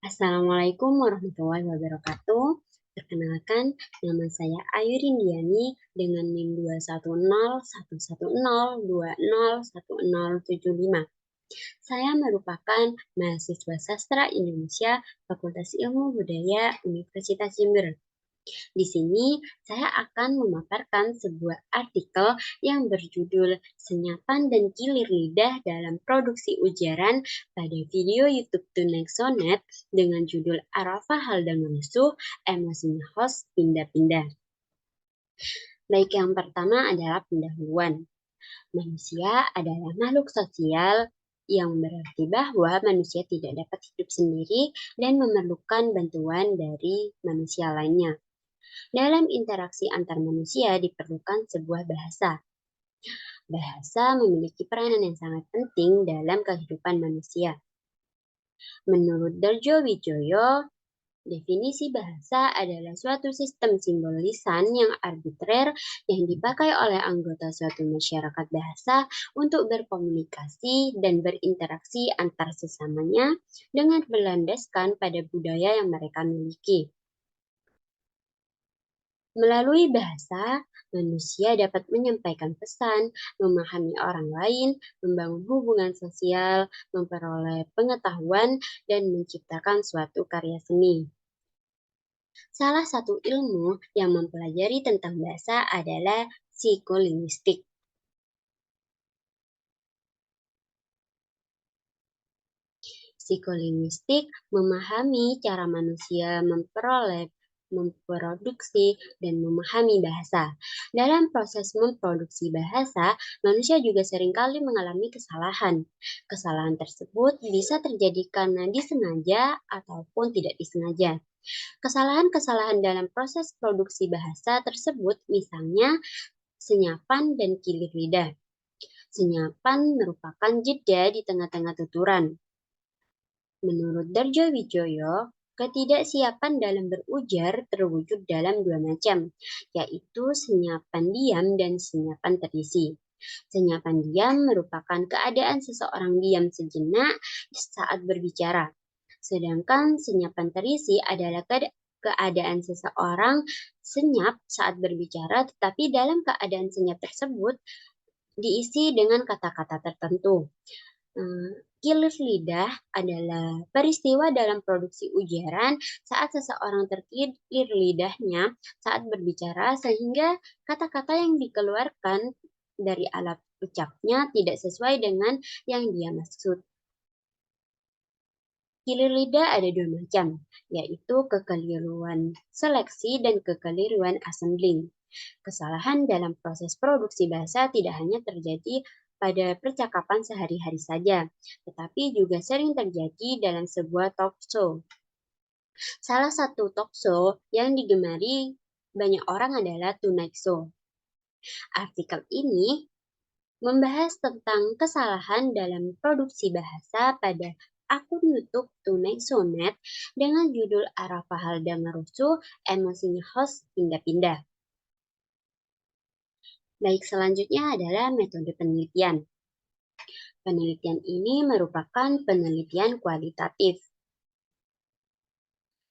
Assalamualaikum warahmatullahi wabarakatuh. Perkenalkan, nama saya Ayu Rindiani dengan NIM 2101102010075. Saya merupakan mahasiswa sastra Indonesia Fakultas Ilmu Budaya Universitas Jember. Di sini saya akan memaparkan sebuah artikel yang berjudul Senyapan dan Kilir Lidah dalam Produksi Ujaran pada video YouTube Tunek Sonet dengan judul Arafah Haldan Menusuh, Emosinya Host Pindah-Pindah. Baik, yang pertama adalah pendahuluan. Manusia adalah makhluk sosial yang berarti bahwa manusia tidak dapat hidup sendiri dan memerlukan bantuan dari manusia lainnya. Dalam interaksi antar manusia diperlukan sebuah bahasa. Bahasa memiliki peranan yang sangat penting dalam kehidupan manusia. Menurut Darjo Wijoyo, definisi bahasa adalah suatu sistem simbol lisan yang arbitrer yang dipakai oleh anggota suatu masyarakat bahasa untuk berkomunikasi dan berinteraksi antar sesamanya dengan berlandaskan pada budaya yang mereka miliki. Melalui bahasa, manusia dapat menyampaikan pesan, memahami orang lain, membangun hubungan sosial, memperoleh pengetahuan, dan menciptakan suatu karya seni. Salah satu ilmu yang mempelajari tentang bahasa adalah psikolinguistik. Psikolinguistik memahami cara manusia memproduksi, dan memahami bahasa. Dalam proses memproduksi bahasa, manusia juga seringkali mengalami kesalahan. Kesalahan tersebut bisa terjadi karena disengaja ataupun tidak disengaja. Kesalahan-kesalahan dalam proses produksi bahasa tersebut misalnya senyapan dan kilir lidah. Senyapan merupakan jeda di tengah-tengah tuturan. Menurut Darjo Wijoyo, ketidaksiapan dalam berujar terwujud dalam dua macam, yaitu senyapan diam dan senyapan terisi. Senyapan diam merupakan keadaan seseorang diam sejenak saat berbicara, sedangkan senyapan terisi adalah keadaan seseorang senyap saat berbicara, tetapi dalam keadaan senyap tersebut diisi dengan kata-kata tertentu. Kilir lidah adalah peristiwa dalam produksi ujaran saat seseorang terkilir lidahnya saat berbicara sehingga kata-kata yang dikeluarkan dari alat ucapnya tidak sesuai dengan yang dia maksud. Kilir lidah ada dua macam, yaitu kekeliruan seleksi dan kekeliruan assembling. Kesalahan dalam proses produksi bahasa tidak hanya terjadi pada percakapan sehari-hari saja, tetapi juga sering terjadi dalam sebuah talk show. Salah satu talk show yang digemari banyak orang adalah Tonight Show. Artikel ini membahas tentang kesalahan dalam produksi bahasa pada akun YouTube Tonight Sonet dengan judul Arafah Halda Merusuh, Emosinya Host Pindah-Pindah. Baik, selanjutnya adalah metode penelitian. Penelitian ini merupakan penelitian kualitatif.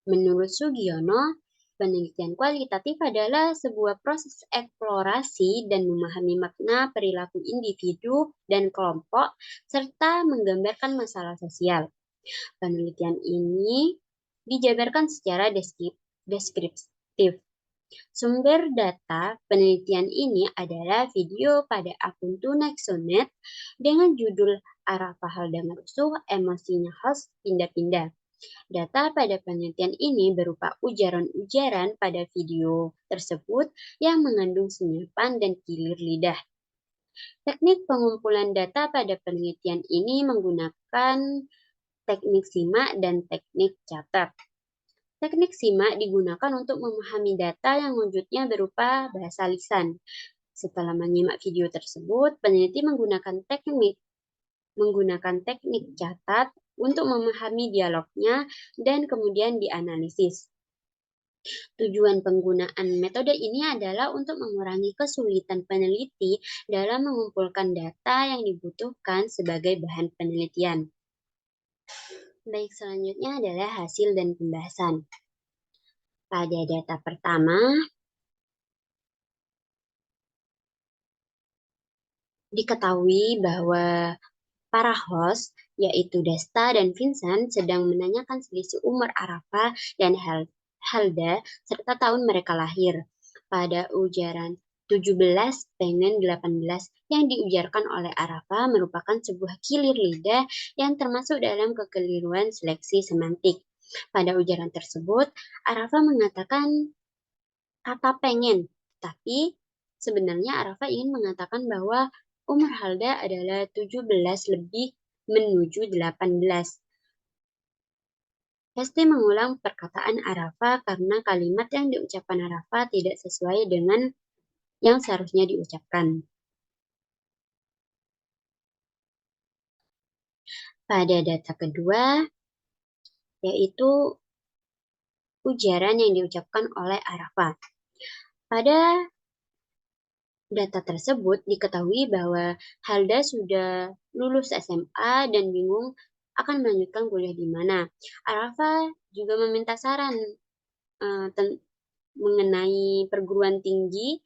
Menurut Sugiono, penelitian kualitatif adalah sebuah proses eksplorasi dan memahami makna perilaku individu dan kelompok, serta menggambarkan masalah sosial. Penelitian ini dijabarkan secara deskriptif. Sumber data penelitian ini adalah video pada akun Tunexonet dengan judul Arafah Halda Merusuh, Emosinya Host Pindah-Pindah. Data pada penelitian ini berupa ujaran-ujaran pada video tersebut yang mengandung senyapan dan kilir lidah. Teknik pengumpulan data pada penelitian ini menggunakan teknik simak dan teknik catat. Teknik simak digunakan untuk memahami data yang wujudnya berupa bahasa lisan. Setelah menyimak video tersebut, peneliti menggunakan teknik catat untuk memahami dialognya dan kemudian dianalisis. Tujuan penggunaan metode ini adalah untuk mengurangi kesulitan peneliti dalam mengumpulkan data yang dibutuhkan sebagai bahan penelitian. Baik, selanjutnya adalah hasil dan pembahasan. Pada data pertama, diketahui bahwa para host, yaitu Desta dan Vincent, sedang menanyakan selisih umur Arafah dan Helda serta tahun mereka lahir. Pada ujaran 17 pengen 18 yang diujarkan oleh Arafah merupakan sebuah kilir lidah yang termasuk dalam kekeliruan seleksi semantik. Pada ujaran tersebut, Arafah mengatakan kata pengen, tapi sebenarnya Arafah ingin mengatakan bahwa umur Halda adalah 17 lebih menuju 18. Hesti mengulang perkataan Arafah karena kalimat yang diucapkan Arafah tidak sesuai dengan yang seharusnya diucapkan. Pada data kedua, yaitu ujaran yang diucapkan oleh Arafah. Pada data tersebut diketahui bahwa Halda sudah lulus SMA dan bingung akan melanjutkan kuliah di mana. Arafah juga meminta saran mengenai perguruan tinggi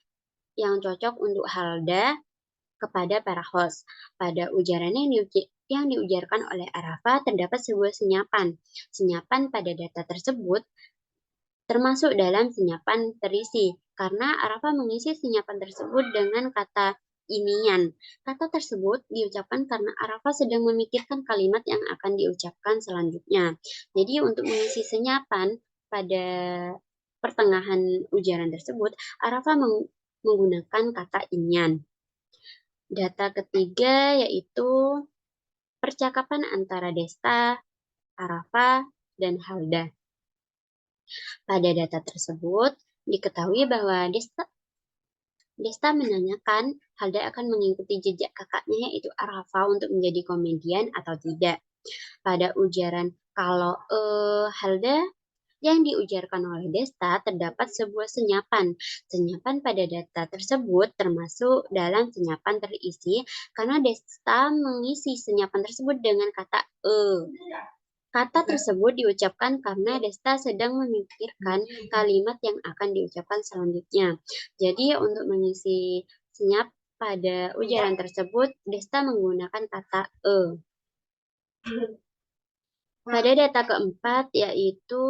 yang cocok untuk Halda kepada para host. Pada ujaran yang diujarkan oleh Arafah terdapat sebuah senyapan. Senyapan pada data tersebut termasuk dalam senyapan terisi, karena Arafah mengisi senyapan tersebut dengan kata inian. Kata tersebut diucapkan karena Arafah sedang memikirkan kalimat yang akan diucapkan selanjutnya. Jadi untuk mengisi senyapan pada pertengahan ujaran tersebut, Arafah menggunakan kata inian. Data ketiga yaitu percakapan antara Desta, Arafah, dan Halda. Pada data tersebut, diketahui bahwa Desta menanyakan Halda akan mengikuti jejak kakaknya yaitu Arafah untuk menjadi komedian atau tidak. Pada ujaran kalau Halda yang diujarkan oleh Desta terdapat sebuah senyapan. Senyapan pada data tersebut termasuk dalam senyapan terisi karena Desta mengisi senyapan tersebut dengan kata Kata tersebut diucapkan karena Desta sedang memikirkan kalimat yang akan diucapkan selanjutnya. Jadi untuk mengisi senyap pada ujaran tersebut, Desta menggunakan kata "e". Pada data keempat, yaitu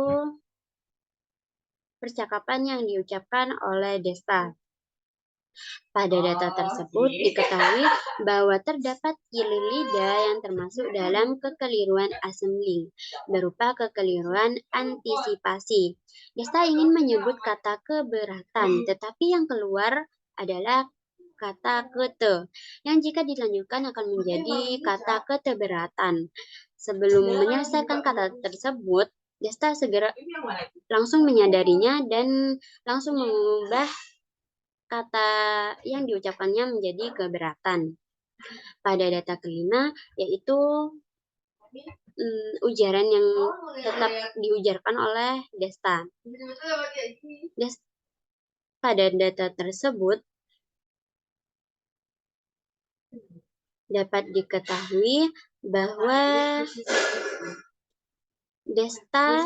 percakapan yang diucapkan oleh Desta. Pada data tersebut diketahui bahwa terdapat kilir lidah yang termasuk dalam kekeliruan assembling, berupa kekeliruan antisipasi. Desta ingin menyebut kata keberatan, tetapi yang keluar adalah kata kete, yang jika dilanjutkan akan menjadi kata keteberatan. Sebelum menyelesaikan kata tersebut, Desta segera langsung menyadarinya dan langsung mengubah kata yang diucapkannya menjadi keberatan. Pada data kelima, yaitu ujaran yang tetap diujarkan oleh Desta. Pada data tersebut, dapat diketahui bahwa Desta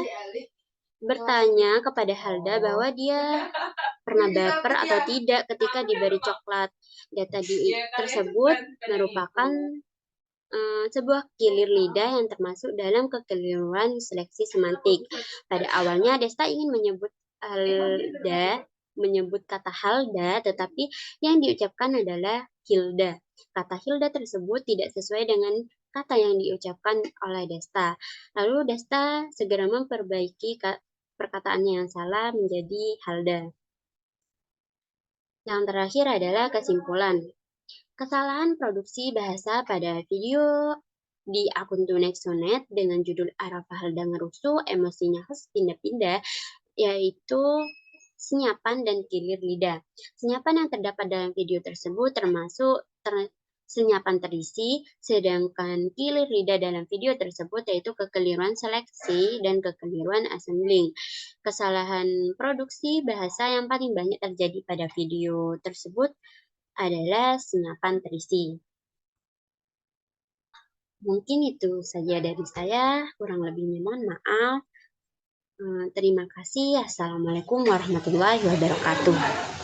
bertanya kepada Halda bahwa dia pernah baper atau tidak ketika diberi coklat. Data tersebut merupakan sebuah kilir lidah yang termasuk dalam kekeliruan seleksi semantik. Pada awalnya Desta ingin menyebut kata Halda, tetapi yang diucapkan adalah Hilda. Kata Hilda tersebut tidak sesuai dengan kata yang diucapkan oleh Desta. Lalu Desta segera memperbaiki perkataannya yang salah menjadi Halda. Yang terakhir adalah kesimpulan. Kesalahan produksi bahasa pada video di akun Tunexonet dengan judul Arafah Halda ngerusuh, emosinya harus pindah-pindah, yaitu senyapan dan kilir lidah. Senyapan yang terdapat dalam video tersebut termasuk senyapan terisi, sedangkan kilir lidah dalam video tersebut yaitu kekeliruan seleksi dan kekeliruan assembling. Kesalahan produksi bahasa yang paling banyak terjadi pada video tersebut adalah senyapan terisi. Mungkin itu saja dari saya, kurang lebihnya mohon maaf. Terima kasih. Assalamualaikum warahmatullahi wabarakatuh.